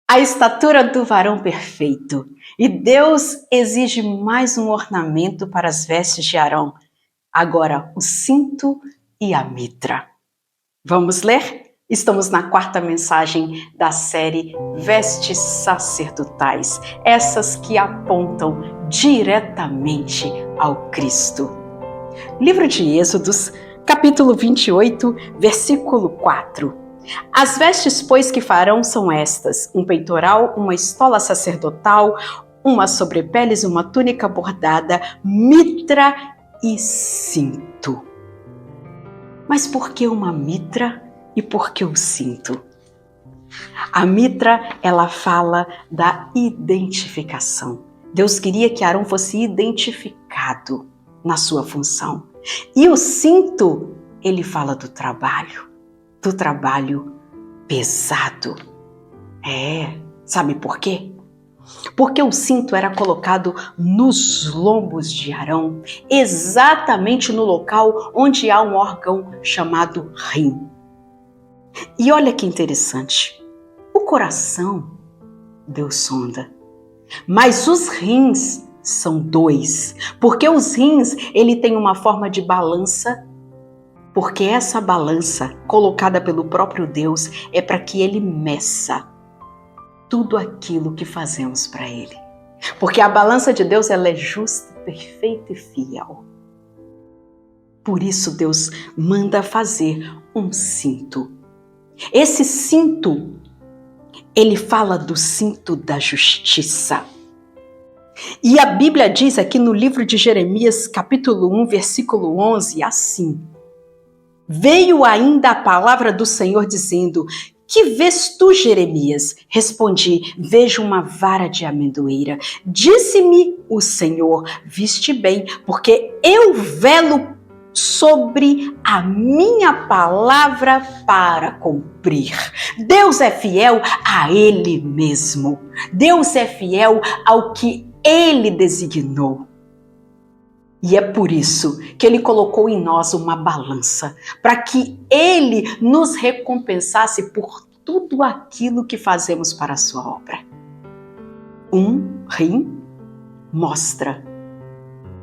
A estatura do varão perfeito. E Deus exige mais um ornamento para as vestes de Arão. Agora, o cinto e a mitra. Vamos ler? Estamos na quarta mensagem da série Vestes Sacerdotais, essas que apontam diretamente ao Cristo. Livro de Êxodos, capítulo 28, versículo 4. As vestes, pois, que farão são estas: um peitoral, uma estola sacerdotal, uma sobrepeles, uma túnica bordada, mitra e cinto. Mas por que uma mitra e por que o cinto? A mitra, ela fala da identificação. Deus queria que Arão fosse identificado na sua função. E o cinto, ele fala do trabalho pesado. Sabe por quê? Porque o cinto era colocado nos lombos de Arão, exatamente no local onde há um órgão chamado rim. E olha que interessante, o coração Deus sonda, mas os rins são dois, porque os rins, ele tem uma forma de balança, porque essa balança colocada pelo próprio Deus é para que ele meça tudo aquilo que fazemos para ele. Porque a balança de Deus, ela é justa, perfeita e fiel. Por isso Deus manda fazer um cinto. Esse cinto, ele fala do cinto da justiça. E a Bíblia diz aqui no livro de Jeremias, capítulo 1, versículo 11, assim: Veio ainda a palavra do Senhor dizendo: Que vês tu, Jeremias? Respondi: Vejo uma vara de amendoeira. Disse-me o Senhor: Viste bem, porque eu velo sobre a minha palavra para cumprir. Deus é fiel a Ele mesmo. Deus é fiel ao que Ele designou. E é por isso que Ele colocou em nós uma balança, para que Ele nos recompensasse por tudo aquilo que fazemos para a sua obra. Um rim mostra,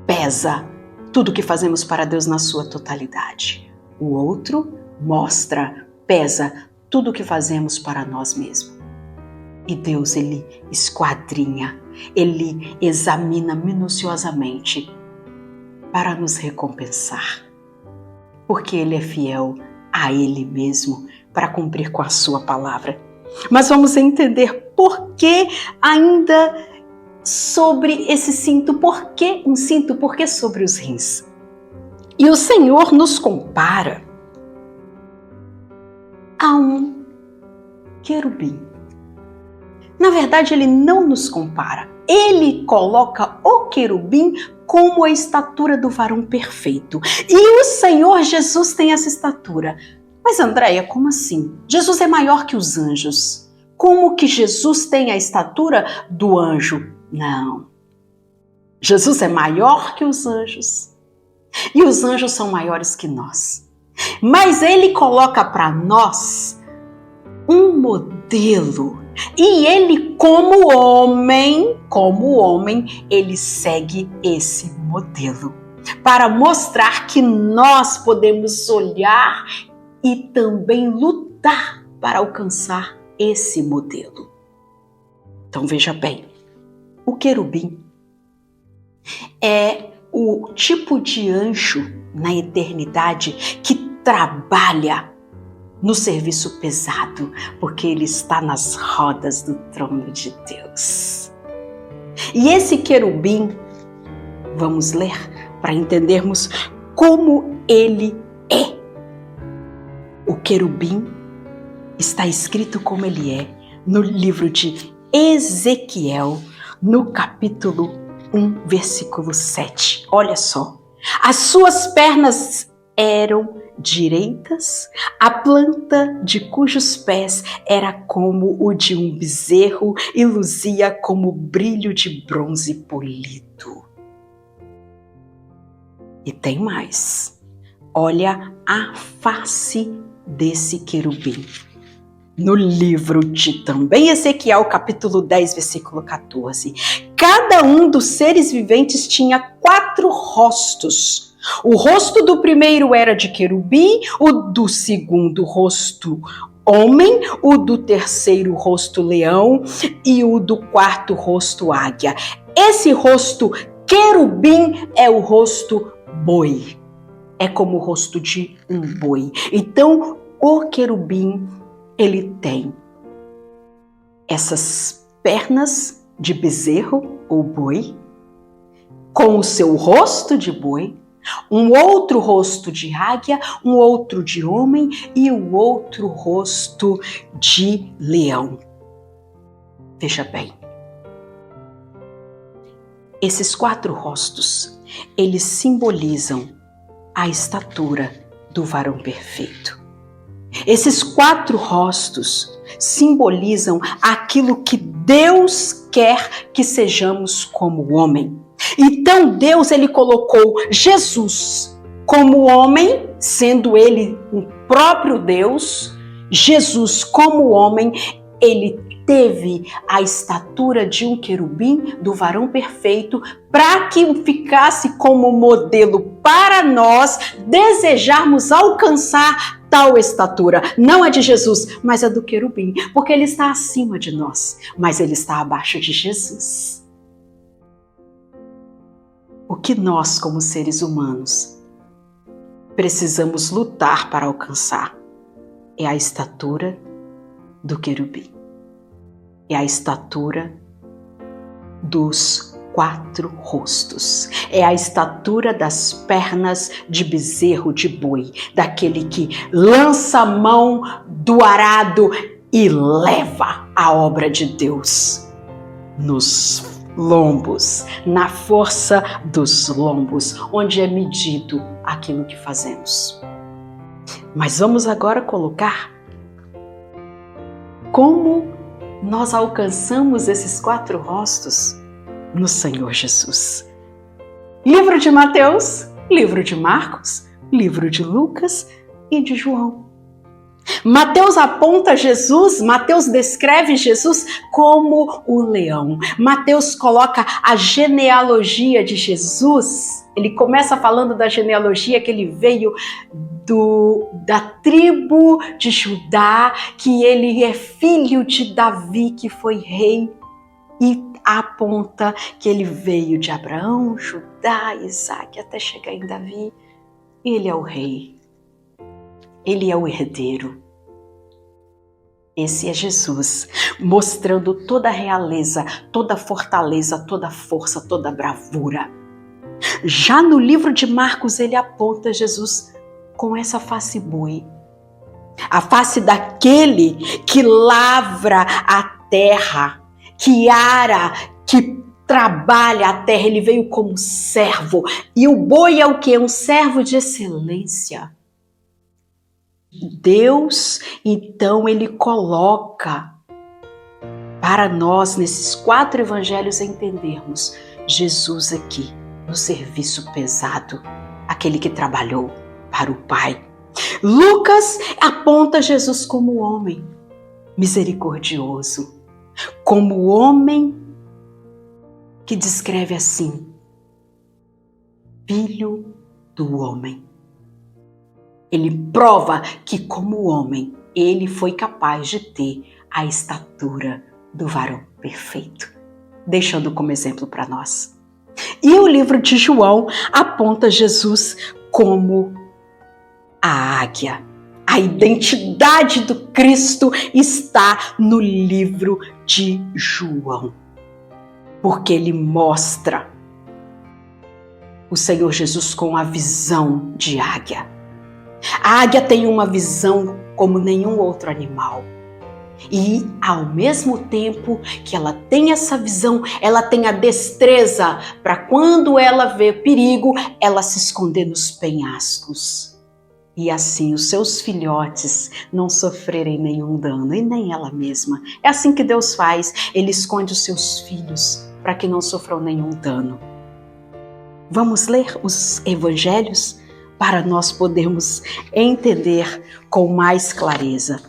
pesa tudo que fazemos para Deus na sua totalidade. O outro mostra, pesa tudo que fazemos para nós mesmos. E Deus, Ele esquadrinha, Ele examina minuciosamente para nos recompensar, porque Ele é fiel a Ele mesmo para cumprir com a sua palavra. Mas vamos entender por que ainda sobre esse cinto, por que um cinto, por que sobre os rins? E o Senhor nos compara a um querubim. Na verdade, Ele não nos compara. Ele coloca o querubim como a estatura do varão perfeito. E o Senhor Jesus tem essa estatura. Mas Andréia, como assim? Jesus é maior que os anjos. Como que Jesus tem a estatura do anjo? Não. Jesus é maior que os anjos. E os anjos são maiores que nós. Mas Ele coloca para nós um modelo. E Ele, como homem, Ele segue esse modelo. Para mostrar que nós podemos olhar e também lutar para alcançar esse modelo. Então veja bem, o querubim é o tipo de anjo na eternidade que trabalha no serviço pesado, porque ele está nas rodas do trono de Deus. E esse querubim, vamos ler para entendermos como ele é. O querubim está escrito como ele é no livro de Ezequiel, no capítulo 1, versículo 7. Olha só. As suas pernas eram direitas, a planta de cujos pés era como o de um bezerro e luzia como brilho de bronze polido. E tem mais. Olha a face desse querubim. no livro de também Ezequiel, capítulo 10, versículo 14. Cada um dos seres viventes tinha 4 rostos. O rosto do primeiro era de querubim, o do segundo rosto homem, o do terceiro rosto leão e o do quarto rosto águia. Esse rosto querubim é o rosto boi. É como o rosto de um boi. Então, o querubim, ele tem essas pernas de bezerro ou boi, com o seu rosto de boi, um outro rosto de águia, um outro de homem e o outro rosto de leão. Veja bem, esses 4 rostos, eles simbolizam a estatura do varão perfeito. Esses 4 rostos simbolizam aquilo que Deus quer que sejamos como homem. Então Deus, ele colocou Jesus como homem, sendo ele o próprio Deus. Jesus como homem, ele teve a estatura de um querubim, do varão perfeito, para que ficasse como modelo para nós desejarmos alcançar tal estatura. Não é de Jesus, mas é do querubim, porque ele está acima de nós, mas ele está abaixo de Jesus. O que nós, como seres humanos, precisamos lutar para alcançar é a estatura do querubim. É a estatura dos 4 rostos. É a estatura das pernas de bezerro de boi, daquele que lança a mão do arado e leva a obra de Deus nos lombos, na força dos lombos, onde é medido aquilo que fazemos. Mas vamos agora colocar como nós alcançamos esses 4 rostos no Senhor Jesus. Livro de Mateus, livro de Marcos, livro de Lucas e de João. Mateus aponta Jesus, Mateus descreve Jesus como o leão. Mateus coloca a genealogia de Jesus. Ele começa falando da genealogia que ele veio da tribo de Judá, que ele é filho de Davi, que foi rei, e aponta que ele veio de Abraão, Judá, Isaac, até chegar em Davi. Ele é o rei. Ele é o herdeiro. Esse é Jesus, mostrando toda a realeza, toda a fortaleza, toda a força, toda a bravura. Já no livro de Marcos, ele aponta Jesus com essa face boi. A face daquele que lavra a terra, que ara, que trabalha a terra. Ele veio como servo. E o boi é o quê? Um servo de excelência. Deus, então, ele coloca para nós, nesses 4 evangelhos, entendermos Jesus aqui, no serviço pesado, aquele que trabalhou para o Pai. Lucas aponta Jesus como homem misericordioso, como homem que descreve assim, filho do homem. Ele prova que, como homem, ele foi capaz de ter a estatura do varão perfeito, deixando como exemplo para nós. E o livro de João aponta Jesus como a águia. A identidade do Cristo está no livro de João, porque ele mostra o Senhor Jesus com a visão de águia. A águia tem uma visão como nenhum outro animal. E, ao mesmo tempo que ela tem essa visão, ela tem a destreza para, quando ela vê perigo, ela se esconder nos penhascos. E assim os seus filhotes não sofrerem nenhum dano, e nem ela mesma. É assim que Deus faz. Ele esconde os seus filhos para que não sofram nenhum dano. Vamos ler os evangelhos para nós podermos entender com mais clareza.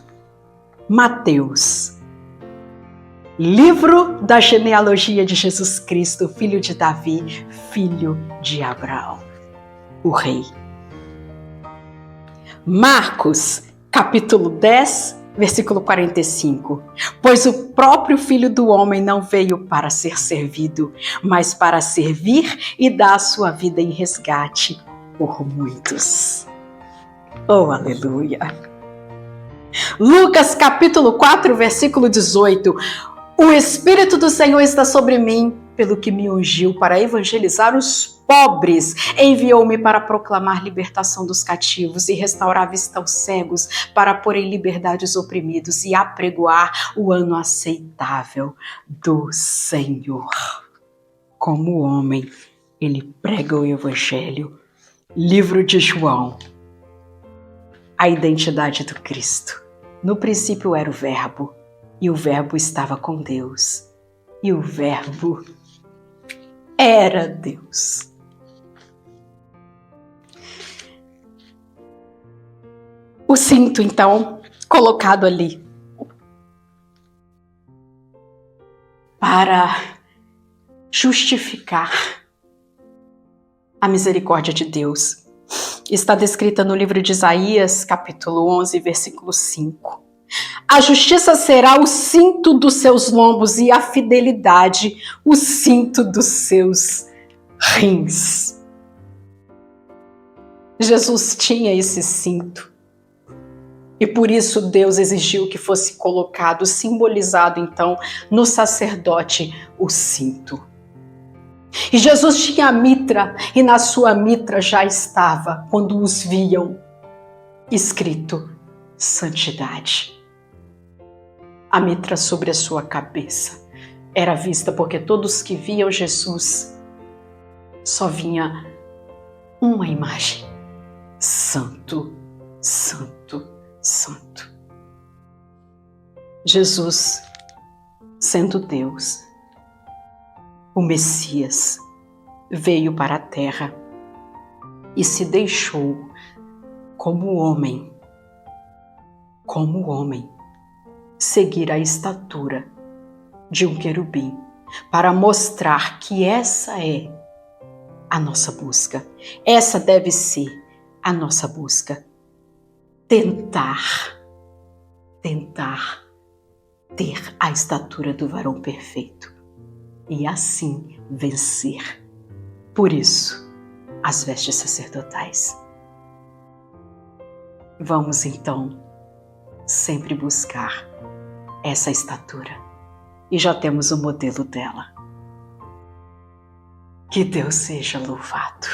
Mateus, livro da genealogia de Jesus Cristo, filho de Davi, filho de Abraão, o rei. Marcos, capítulo 10, versículo 45. Pois o próprio Filho do Homem não veio para ser servido, mas para servir e dar a sua vida em resgate por muitos. Oh, aleluia! Lucas, capítulo 4, versículo 18. O Espírito do Senhor está sobre mim, pelo que me ungiu para evangelizar os pobres, enviou-me para proclamar libertação dos cativos e restaurar a vista aos cegos, para pôr em liberdade os oprimidos e apregoar o ano aceitável do Senhor. Como homem, ele prega o evangelho. Livro de João. A identidade do Cristo. No princípio era o Verbo, e o Verbo estava com Deus, e o Verbo era Deus. O cinto, então, colocado ali para justificar a misericórdia de Deus. Está descrita no livro de Isaías, capítulo 11, versículo 5. A justiça será o cinto dos seus lombos e a fidelidade o cinto dos seus rins. Jesus tinha esse cinto. E por isso Deus exigiu que fosse colocado, simbolizado então no sacerdote, o cinto. E Jesus tinha a mitra, e na sua mitra já estava, quando os viam, escrito santidade. A mitra sobre a sua cabeça era vista porque todos que viam Jesus só vinha uma imagem: santo, santo, santo. Jesus, sendo Deus, o Messias, veio para a terra e se deixou como homem, seguir a estatura de um querubim, para mostrar que essa é a nossa busca. Essa deve ser a nossa busca. Tentar ter a estatura do varão perfeito e assim vencer. Por isso, as vestes sacerdotais. Vamos então sempre buscar essa estatura e já temos o modelo dela. Que Deus seja louvado.